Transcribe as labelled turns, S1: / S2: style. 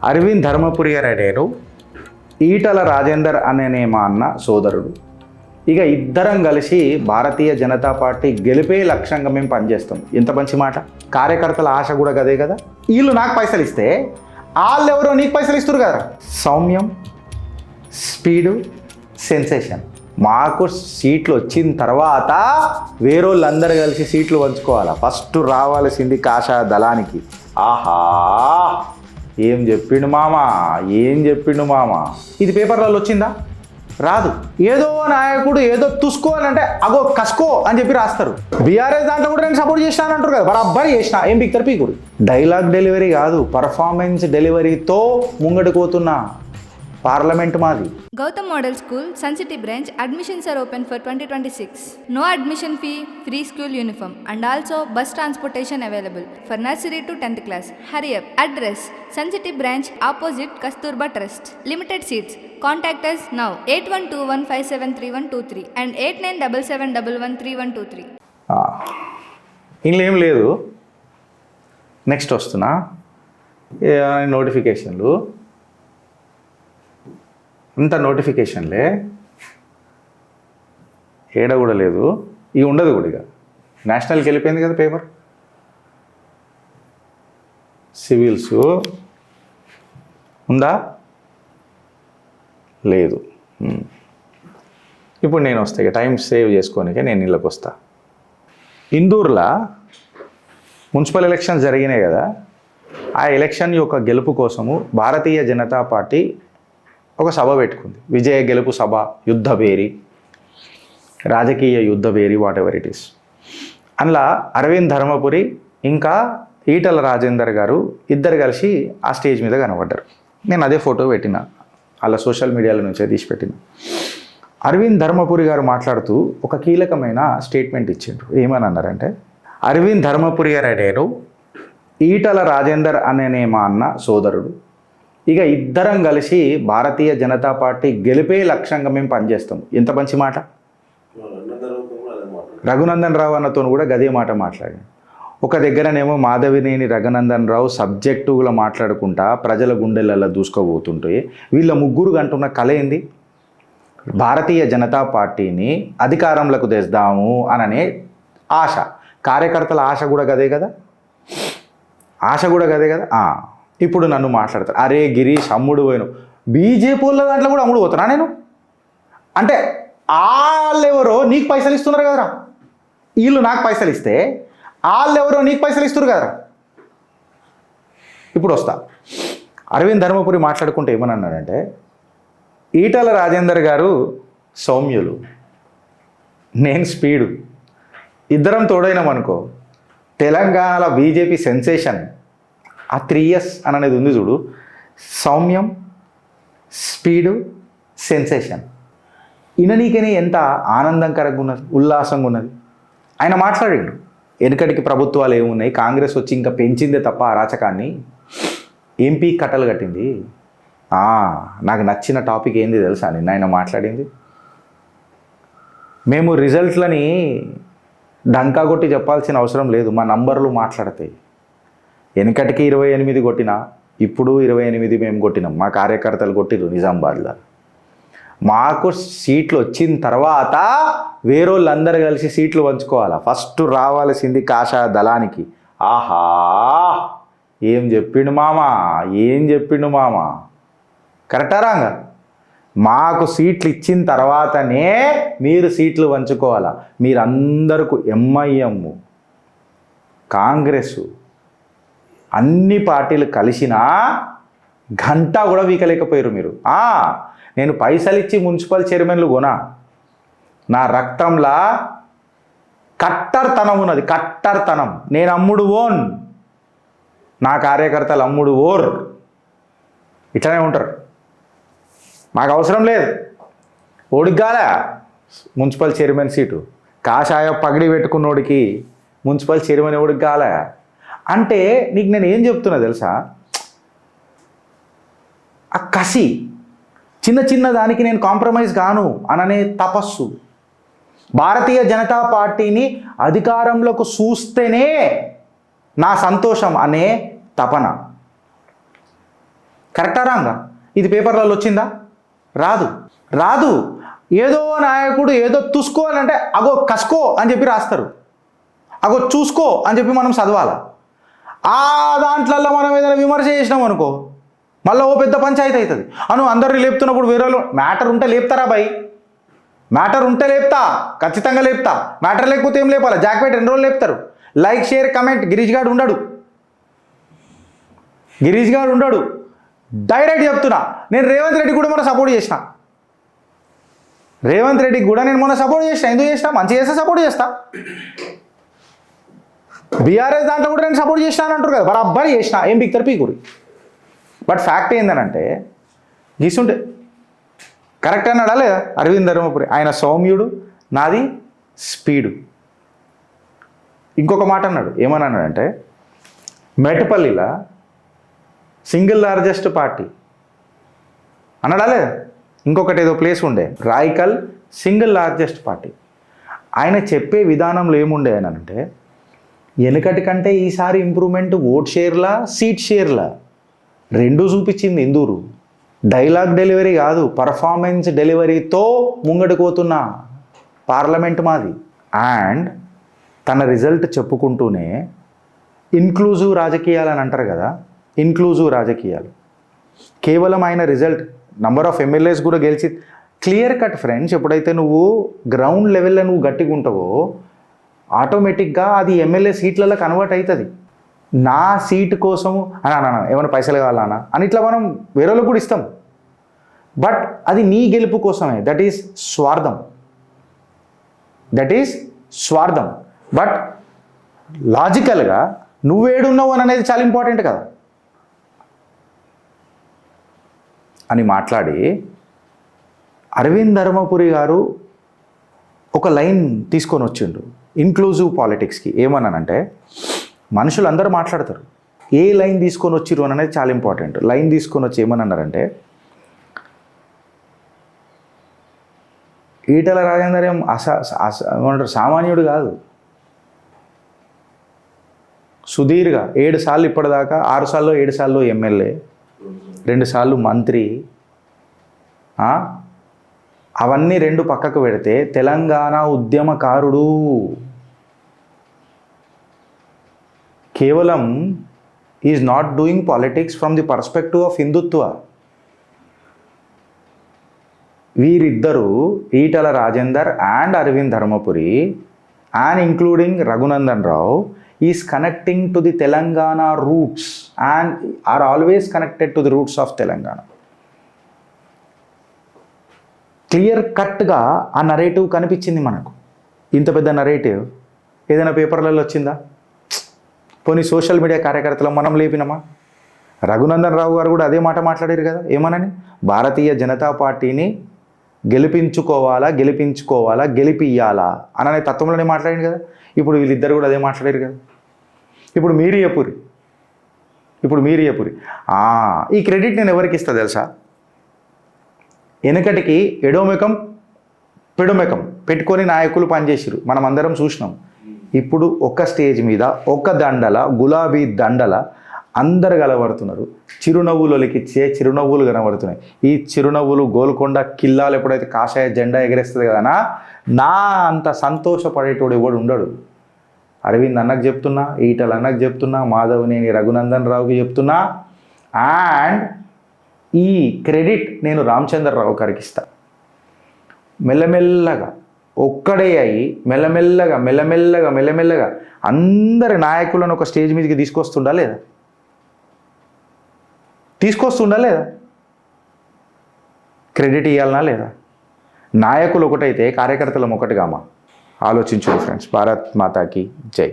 S1: అరవింద్ ధర్మపురి గారు ఈటల రాజేందర్ అనే మా అన్న సోదరుడు. ఇక ఇద్దరం కలిసి భారతీయ జనతా పార్టీ గెలిపే లక్ష్యంగా మేము పనిచేస్తాం. ఎంత మంచి మాట. కార్యకర్తల ఆశ కూడా కదే కదా. వీళ్ళు నాకు పైసలు ఇస్తే వాళ్ళు ఎవరో నీకు పైసలు ఇస్తారు కదా. సౌమ్యం, స్పీడు, సెన్సేషన్. మాకు సీట్లు వచ్చిన తర్వాత వేరేళ్ళందరూ కలిసి సీట్లు పంచుకోవాలా. ఫస్ట్ రావాల్సింది కాషాయ దళానికి. ఆహా, ఏం చెప్పిండు మామ. ఇది పేపర్లలో వచ్చిందా? రాదు. ఏదో నాయకుడు ఏదో తుసుకో అని అంటే అగో కసుకో అని చెప్పి రాస్తారు. బీఆర్ఎస్ దాంట్లో కూడా నేను సపోర్ట్ చేసినా అంటారు కదా. బరాబర్ చేసిన. ఏం బిక్తారు పీకుడు. డైలాగ్ డెలివరీ కాదు, పర్ఫార్మెన్స్ డెలివరీతో ముంగడికి పోతున్నా. పార్లమెంట్ మాది.
S2: Gautam Model School, Sun City branch. Admissions are open for 2026. No admission fee, free school uniform and also bus transportation available for nursery to 10th class. Hurry up. Address: Sun City branch opposite Kasturba Trust. Limited seats. Contact us now 8121573123 and 8977113123.
S1: ఇంట్లో ఏం లేదు. Next వస్తున్నా. నోటిఫికేషన్లు అంత నోటిఫికేషన్లే ఏడ కూడా లేదు. ఇక ఉండదు కూడా. ఇక నేషనల్కి వెళ్ళిపోయింది కదా పేపర్. సివిల్స్ ఉందా? లేదు. ఇప్పుడు నేను వస్తా. ఇక టైం సేవ్ చేసుకోనికే నేను ఇళ్ళకి వస్తా. ఇందూర్లో మున్సిపల్ ఎలక్షన్ జరిగినాయి కదా. ఆ ఎలక్షన్ యొక్క గెలుపు కోసము భారతీయ జనతా పార్టీ ఒక సభ పెట్టుకుంది. విజయ గెలుపు సభ, యుద్ధ భేరి, రాజకీయ యుద్ధ భేరి, వాట్ ఎవర్ ఇట్ ఈస్. అందులో అరవింద్ ధర్మపురి ఇంకా ఈటల రాజేందర్ గారు ఇద్దరు కలిసి ఆ స్టేజ్ మీద కనబడ్డారు. నేను అదే ఫోటో పెట్టిన, అలా సోషల్ మీడియాలో నుంచే తీసి పెట్టిన. అరవింద్ ధర్మపురి గారు మాట్లాడుతూ ఒక కీలకమైన స్టేట్మెంట్ ఇచ్చిండ్రు. ఏమని అన్నారంటే, అరవింద్ ధర్మపురి గారు ఈటల రాజేందర్ అనే మా అన్న సోదరుడు. ఇక ఇద్దరం కలిసి భారతీయ జనతా పార్టీ గెలిపే లక్ష్యంగా మేము పనిచేస్తాం. ఎంత మంచి మాట. రఘునందన్ రావు అన్నతో కూడా గదే మాట మాట్లాడాను. ఒక దగ్గరనేమో మాధవినేని రఘునందన్ రావు సబ్జెక్టుగా మాట్లాడుకుంటా ప్రజల గుండెలలో దూసుకోబోతుంటే, వీళ్ళ ముగ్గురు అంటున్న కళ ఏంది? భారతీయ జనతా పార్టీని అధికారంలోకి తెస్తాము అననే ఆశ. కార్యకర్తల ఆశ కూడా గదే కదా. ఇప్పుడు నన్ను మాట్లాడతారు, అరే గిరీష్ అమ్ముడు పోయాను. బీజేపీ వాళ్ళ దాంట్లో కూడా అమ్ముడు పోతున్నా నేను అంటే వాళ్ళెవరో నీకు పైసలు ఇస్తున్నారు కదరా. వీళ్ళు నాకు పైసలు ఇస్తే వాళ్ళెవరో నీకు పైసలు ఇస్తున్నారు కదరా. ఇప్పుడు వస్తా. అరవింద్ ధర్మపురి మాట్లాడుకుంటే ఏమని అన్నాడంటే, ఈటల రాజేందర్ గారు సౌమ్యులు, నేను స్పీడు, ఇద్దరం తోడైనాం అనుకో తెలంగాణలో బీజేపీ సెన్సేషన్. ఆ 3 years అనేది ఉంది చూడు. సౌమ్యం, స్పీడు, సెన్సేషన్. ఇననీకనే ఎంత ఆనందకరంగా ఉన్నది, ఉల్లాసంగా ఉన్నది. ఆయన మాట్లాడిండు. వెనుకటికి ప్రభుత్వాలు ఏమున్నాయి, కాంగ్రెస్ వచ్చి ఇంకా పెంచిందే తప్ప అరాచకాన్ని. ఎంపీ కట్టలు కట్టింది. నాకు నచ్చిన టాపిక్ ఏంది తెలుసా నిన్న ఆయన మాట్లాడింది? మేము రిజల్ట్లని డంకా కొట్టి చెప్పాల్సిన అవసరం లేదు, మా నంబర్లు మాట్లాడతాయి. వెనకటికి 28 కొట్టినా, ఇప్పుడు 28 మేము కొట్టినాం. మా కార్యకర్తలు కొట్టిరు నిజామాబాద్లో. మాకు సీట్లు వచ్చిన తర్వాత వేరేళ్ళందరూ కలిసి సీట్లు పంచుకోవాలా. ఫస్ట్ రావాల్సింది కాషాయ దళానికి. ఆహా, ఏం చెప్పిండు మామ. కరెక్టా రాంగా? మాకు సీట్లు ఇచ్చిన తర్వాతనే మీరు సీట్లు పంచుకోవాలా. మీరందరికీ ఎంఐఎం, కాంగ్రెస్ అన్ని పార్టీలు కలిసినా గంట కూడా వీకలేకపోయారు మీరు. నేను పైసలు ఇచ్చి మున్సిపల్ చైర్మన్లు కొనా. నా రక్తంలా కట్టర్తనం ఉన్నది, కట్టర్తనం. నేను అమ్ముడు ఓన్, నా కార్యకర్తలు అమ్ముడు ఓర్. ఇట్లనే ఉంటారు. మాకు అవసరం లేదు. ఓడిగాల మున్సిపల్ చైర్మన్ సీటు, కాషాయ పగిడి పెట్టుకున్నోడికి మున్సిపల్ చైర్మన్ ఓడిగాల అంటే నీకు నేను ఏం చెప్తున్నా తెలుసా? ఆ కసి, చిన్న దానికి నేను కాంప్రమైజ్ కాను అననే తపస్సు. భారతీయ జనతా పార్టీని అధికారంలోకి చూస్తేనే నా సంతోషం అనే తపన. కరెక్టా రాంగా? ఇది పేపర్లలో వచ్చిందా? రాదు. ఏదో నాయకుడు ఏదో తుసుకోవాలంటే అగో కసుకో అని చెప్పి రాస్తారు, అగో చూసుకో అని చెప్పి మనం చదవాలా. ఆ దాంట్లల్లో మనం ఏదైనా విమర్శ చేసినాం అనుకో మళ్ళీ ఓ పెద్ద పంచాయతీ అవుతుంది. అందరినీ లేపుతున్నప్పుడు వేరే మ్యాటర్ ఉంటే లేపుతారా భయ్? మ్యాటర్ ఉంటే లేపుతా, ఖచ్చితంగా లేపుతా. మ్యాటర్ లేకపోతే ఏం లేపాలి? జాక్పేట 2 రోజులు లేపుతారు. Like, share, comment. గిరీష్ గారు ఉండడు. డైరెక్ట్ చెప్తున్నా, నేను రేవంత్ రెడ్డి కూడా మొన్న సపోర్ట్ చేసిన. ఎందుకు చేసిన? మంచి చేస్తే సపోర్ట్ చేస్తా. బీఆర్ఎస్ దాంట్లో కూడా నేను సపోర్ట్ చేసిన అని అంటారు కదా, బరాబర్ చేసిన. ఏం బిక్తారు పీకురి. బట్ ఫ్యాక్ట్ ఏందనంటే గీసుంటే కరెక్ట్ అన్నాడా లేదా అరవింద్ ధర్మపురి? ఆయన సౌమ్యుడు, నాది స్పీడు. ఇంకొక మాట అన్నాడు, ఏమన్నాడంటే మెట్టపల్లిలో సింగిల్ లార్జెస్ట్ పార్టీ అన్నాడా లేదా? ఇంకొకటి ఏదో ప్లేస్ ఉండే రాయికల్, సింగిల్ లార్జెస్ట్ పార్టీ. ఆయన చెప్పే విధానంలో ఏముండే అని అంటే వెనుకటి కంటే ఈసారి ఇంప్రూవ్మెంట్ ఓట్ షేర్లా, సీట్ షేర్లా 2 చూపించింది ఇందూరు. డైలాగ్ డెలివరీ కాదు, పర్ఫార్మెన్స్ డెలివరీతో ముంగడిపోతున్నా పార్లమెంట్ మాది. అండ్ తన రిజల్ట్ చెప్పుకుంటూనే ఇన్క్లూజివ్ రాజకీయాలు అని అంటారు కదా, ఇన్క్లూజివ్ రాజకీయాలు. కేవలం ఆయన రిజల్ట్ నంబర్ ఆఫ్ ఎమ్మెల్యేస్ కూడా గెలిచి క్లియర్ కట్ ఫ్రెండ్స్. ఎప్పుడైతే నువ్వు గ్రౌండ్ లెవెల్లో నువ్వు గట్టిగా ఉంటావో ఆటోమేటిక్గా అది ఎమ్మెల్యే సీట్లలో కన్వర్ట్ అవుతుంది. నా సీటు కోసము అన్నా ఏమైనా పైసలు కావాలన్నా అని ఇట్లా మనం వేరే వాళ్ళకి కూడా ఇస్తాం. బట్ అది నీ గెలుపు కోసమే. దట్ ఈస్ స్వార్థం. బట్ లాజికల్గా నువ్వేడున్నావు అని అనేది చాలా ఇంపార్టెంట్ కదా అని మాట్లాడి అరవింద్ ధర్మపురి గారు ఒక లైన్ తీసుకొని వచ్చిండు ఇన్క్లూజివ్ పాలిటిక్స్కి. ఏమన్నానంటే మనుషులు అందరూ మాట్లాడతారు, ఏ లైన్ తీసుకొని వచ్చిర్రు అని అనేది చాలా ఇంపార్టెంట్. లైన్ తీసుకొని వచ్చి ఏమన్నారంటే ఈటల రాజేందర్ ఏమంటారు సామాన్యుడు కాదు, సుదీర్ఘ 7 సార్లు ఇప్పటిదాకా 6 సార్లు 7 సార్లు ఎమ్మెల్యే, 2 సార్లు మంత్రి. అవన్నీ 2 పక్కకు పెడితే తెలంగాణ ఉద్యమకారుడు. కేవలం is not doing politics from the perspective of Hindutva. వీరిద్దరూ Eatala Rajender and Arvind Dharmapuri and including Raghunandan Rao is connecting to the Telangana roots and are always connected to the roots of Telangana. Clear కట్గా ఆ నరేటివ్ కనిపించింది మనకు. ఇంత పెద్ద నరేటివ్ ఏదైనా పేపర్లలో వచ్చిందా? పోనీ సోషల్ మీడియా కార్యకర్తలు మనం లేపినామా? రఘునందన్ రావు గారు కూడా అదే మాట మాట్లాడారు కదా, ఏమనని భారతీయ జనతా పార్టీని గెలిపించుకోవాలా గెలిపియ్యాలా అనే తత్వంలోనే మాట్లాడింది కదా. ఇప్పుడు వీళ్ళిద్దరు కూడా అదే మాట్లాడారు కదా. ఇప్పుడు మీరు చెప్పురి. ఈ క్రెడిట్ నేను ఎవరికి ఇస్తా తెలుసా? వెనకటికి ఎడోమెకం పెడోమెకం పెట్టుకొని నాయకులు పనిచేసిరు, మనం అందరం చూసినాం. ఇప్పుడు ఒక స్టేజ్ మీద ఒక దండల గులాబీ దండల అందరు కలబడుతున్నారు. చిరునవ్వులకిచ్చే చిరునవ్వులు కనబడుతున్నాయి. ఈ చిరునవ్వులు గోల్కొండ కిల్లాలు ఎప్పుడైతే కాషాయ జెండా ఎగరేస్తుంది కదా, నా అంత సంతోషపడేటోడు ఎవడు ఉండడు. అరవింద్ అన్నకు చెప్తున్నా, ఈటల అన్నకు చెప్తున్నా, మాధవనేని రఘునందన్ రావుకి చెప్తున్నా. అండ్ ఈ క్రెడిట్ నేను రామచంద్రరావు గారికి ఇస్తా. మెల్లమెల్లగా ఒక్కడే అయ్యి మెల్లమెల్లగా అందరి నాయకులను ఒక స్టేజ్ మీదకి తీసుకొస్తుండా లేదా? క్రెడిట్ ఇవ్వాలనా లేదా? నాయకులు ఒకటైతే కార్యకర్తలం ఒకటిగామా? ఆలోచించండి ఫ్రెండ్స్. భారత్ మాతాకి జై.